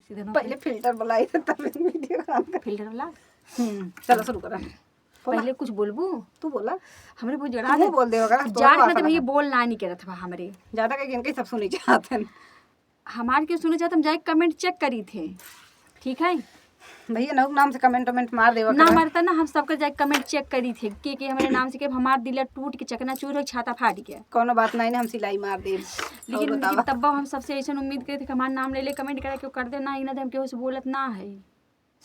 सीधे नो पहले फिल्टर बुलाई तो तब वीडियो काम कर। फिल्टर वाला। चलो शुरू करा। पहले कुछ बोलबू तू बोला हमरे बहुत जड़ा तू बोल दे होगा जान में भैया बोल ना नहीं करत बा हमरे ज्यादा कहीं इनके सब सुनी चाहते हैं हमार के सुने चाहत हम जाके कमेंट चेक करी थे ठीक है भैया नहुक नाम से कमेंट वमेंट मार देवा ना मरता ना हम सबके जाके कमेंट चेक करी थे कि हमारे नाम से के हमार दिल टूट के चकनाचूर हो छाता फाट गया कोनो बात नहीं ना हम सिलाई मार दे। लेकिन तब हम सबसे ऐसा उम्मीद करे थे कि हमारा नाम ले ले कमेंट करा के कर दे ना इना हम केहू से बोलत ना है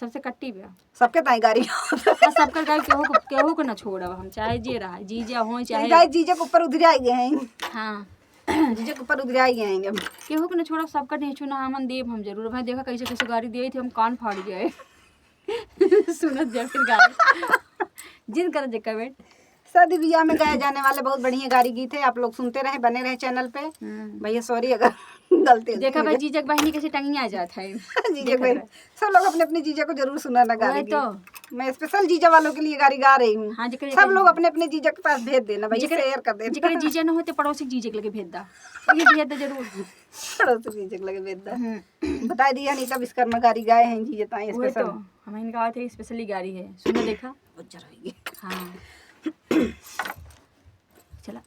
सबसे कट्टी बा सबके ताई गाड़ी सबका गाय केहू को ना छोड़ब हम चाहे जे रहा जीजा हो चाहे गाय जीजे के ऊपर उधर आई गए हैं। हाँ जीजे के ऊपर उधर आई गए हैं केहू को ना छोड़ब सबका नहीं चुना हमन देव हम जरूर भाई देखा कैसे कैसे गाड़ी दिए थे हम कान फाड़ गए सुनत जा फिर गाड़ी जिन कर जे कमेंट शादी ब्याह में गाए जाने वाले बहुत बढ़िया गाड़ी गीत है। आप लोग सुनते रहे बने रहे चैनल पे। भैया सॉरी अगर गलती देखा भाई जीजक बहनी कैसे टंगिया जाता है जीजे भाई सब लोग अपने अपने जीजा को जरूर सुनाना गाड़ी तो मैं स्पेशल जीजा वालों के लिए गाड़ी गा रही हूँ। हाँ सब लोग अपने अपने जीजा के पास भेज देना भाई शेयर कर देना जिकरे जीजा न होते पड़ोसी जीजे के लगे भेज दा ये भेज दे जरूर पड़ोसी जीजे के लगे भेज दा बता दिया अनीता विश्वकर्मा गाड़ी गाए हैं जीजे ताई वही स्पेशल तो हमें इनका थे स्पेशली गाड़ी है सुनो देखा बहुत जरा होगी। हाँ चला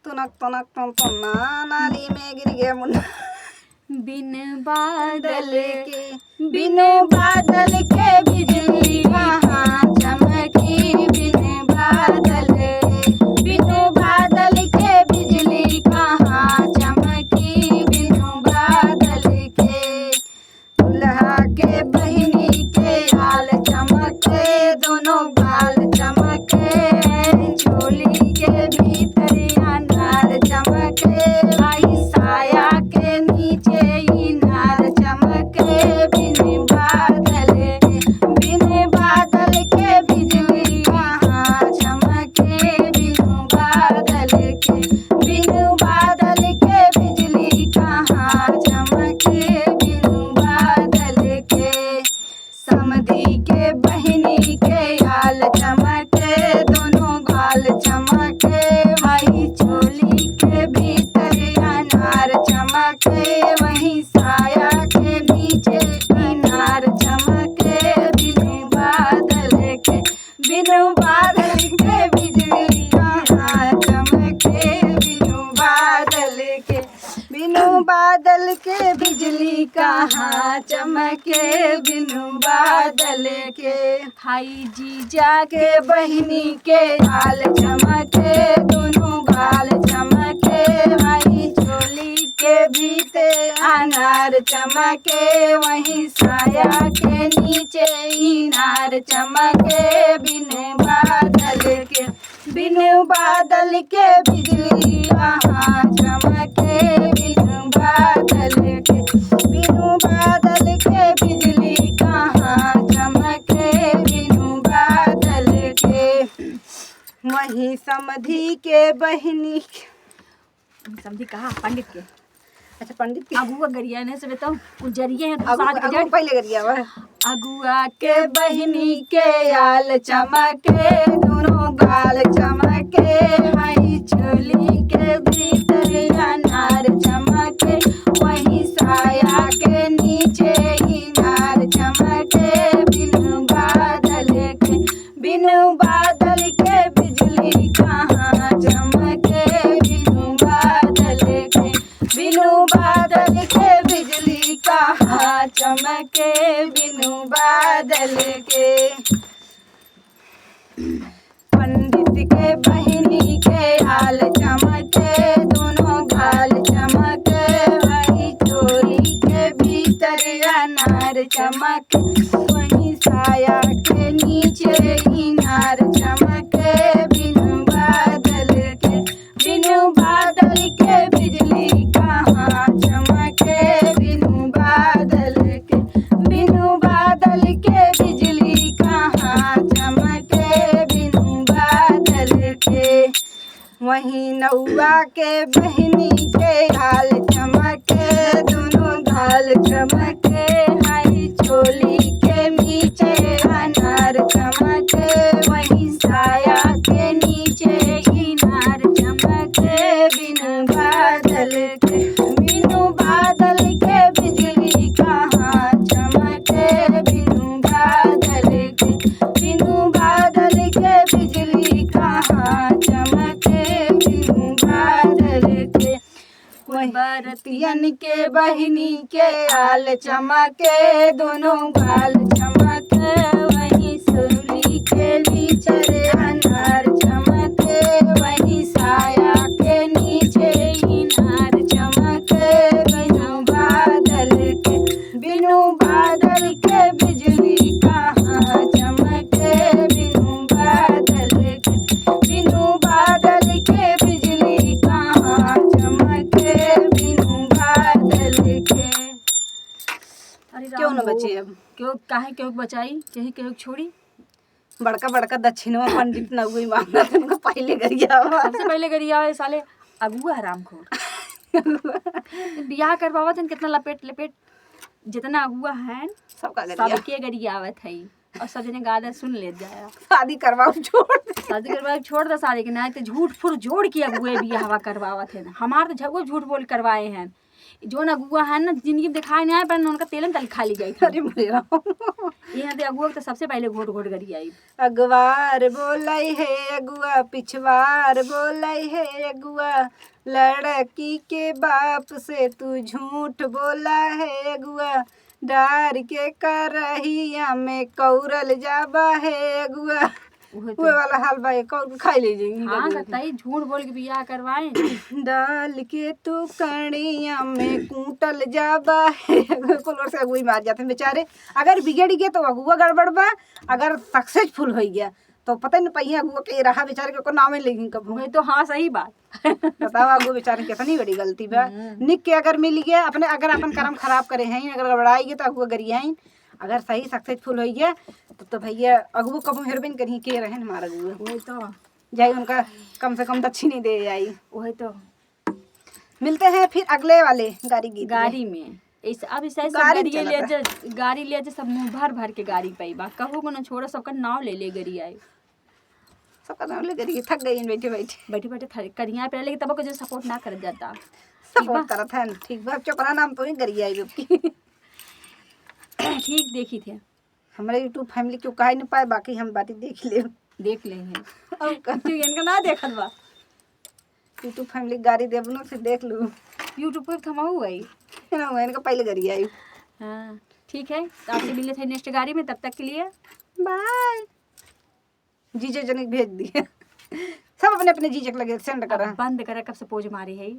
तुनक तुनक तुन तुना नाली में गिर गया मुन्ना बिन बादल बिन बादल के बिजली कहाँ चमकी बिन बादल के बिजली कहाँ चमकी बिन बादल के दुल्हा के बहिनी के हाल चमके दोनों बाल चमके चोली के भीतर अनार चमके भाई साया के नीचे इनार चमके बिन बादल के बिजली कहाँ चमके बिन बादल के बिजली कहाँ चमके बिन बादल के समधी के बहिनी के हाल चमके दोनों गाल चमके भाई चोली के भीतर अनार चमके वहीं साया के नीचे इनार चमके बिन बादल के बिजली कहाँ चमके बिनु बादल के बिजली कहाँ चमके बिनु बादल के हाई जीजा के बहिनी के हाल चमके दोनों गाल चमके वहीं चोली के भीतर अनार चमके वहीं साया के नीचे इनार चमके बिन बादल के बिजली कहाँ चमके बिन बादल के बिजली कहाँ चमके बिन बादल के वहीं समधी के बहिनी समझी कहा पंडित के अच्छा पंडित के अगुआ गरिया ने से बताओ गुजरिए हैं अगुआ पहले गरिया हुआ अगुआ के बहिनी के आल चमके दोनों गाल चमके हई चोली के भीतर अनार चमके वहीं साया के नीचे इनार चमके बिन बादल के बिजली कहाँ चमके बिन बादल के बिजली कहाँ चमके बिनु बादल के पंडित के बहिनी के हाल चमके दोनों गाल चमके वहीं चोरी के भीतर अनार चमके वहीं साया के नीचे इनार चमके बिनु बादल के बिजली कहाँ चमके बिनु बादल के बिजली कहाँ चमके बिनु बादल के वहीं नौआ के बहिनी के हाल चमके दोनों गाल चमके हई चोली के नीचे अनार चमके वहीं साया के नीचे इनार चमके बिनु बादल के बिजली भाइयन के बहिनी के आल चमके दोनों गाल चमके वही सुरली के नीचे अनार चमके वही साया के नीचे इनार चमके बिनु बादल के बिजली कहाँ चमके बिनु बादल के बिजली कहाँ चमके बिनु बादल के। अरे क्यों न बची अब? क्यों काहे क्यों बचाई यही क्यों छोड़ी? बड़का बड़का दक्षिणवा पंडित न हुई मांगा तुमको पहले गरिया सबसे पहले गरिया वाले साले अगुआ हरामखोर बियाह करवावत हन कितना लपेट लपेट जितना अगुआ है सबका गरिया सबके गरियावत है और सब जने गाना सुन ले जाया। शादी करवाओ छोड़ शादी करवा छोड़ दे शादी के ना तो झूठ फुर जोड़ के अगुए बियाहवा करवावत है ना। हमार तो झगो झूठ बोल करवाए हैं जो न अगुआ है ना जिंदगी में दिखाए नहीं आए पर उनका तेलन तल खा ली जाए। अरे मेरा यहाँ तो अगुआ तो सबसे पहले घोट घोट करी आई। अगवार बोलाई है अगुआ पिछवार बोलाई है अगुआ लड़की के बाप से तू झूठ बोला है अगुआ डार के करहिया में कौरल जाबा है अगुआ वो वो वाला हाल भाई कौर खाई ले जाएंगी। हाँ सकता है झूठ बोल के बियाह करवाए। डाल के तू कणिया में कूटल जाबा है कुल से अगुई मार जाते हैं बेचारे। अगर बिगड़ गए तो अगुआ गड़बड़ बा, अगर सक्सेसफुल हो गया तो पता नहीं पहिया अगुआ के रहा बेचारे के नाम ही लेकिन कब वही तो हाँ सही बात बताओ अगुआ बेचारे कितनी बड़ी गलती बा। निक के अगर मिल गया अपने अगर अपन कर्म खराब करे हैं अगर गड़बड़ाई गए तो अगुआ गरियाई, अगर सही सक्सेसफुल हो गया तो भैया अगुआ कब हेरबिन कहीं के रहे हमारा अगुआ वही तो जाए उनका कम से कम दक्षिणी दे आई। वही तो मिलते हैं फिर अगले वाले गाड़ी गीत में। गाड़ी में इस अब इस गाड़ी गाड़ी ले चलता जा गाड़ी ले जा सब मुंह भर भर के गाड़ी पाई बा कहू को ना छोड़ो सबका नाव ले ले गरी आई सबका नाम ले करिए थक गई बैठे बैठे बैठे बैठे करिया पे लेकिन तब को जो सपोर्ट ना कर जाता सपोर्ट करत है ठीक बा चोपड़ा नाम तो ही करिए आई की ठीक देखी थे हमारे यूट्यूब फैमिली क्यों कहा नहीं पाए बाकी हम बातें देख ले देख ले हैं और तू इनका ना देखत बा यूट्यूब फैमिली गाड़ी देबनो फिर देख लूँ यूट्यूब पे थमाऊ आई ना मैं इनका पहले करिए आई। हाँ ठीक है तो आपसे मिले थे नेक्स्ट गाड़ी में, तब तक के लिए बाय। जीजे जनिक भेज दिए सब अपने अपने जीजक लगे सेंड करा बंद करा कब से पोज मारी है।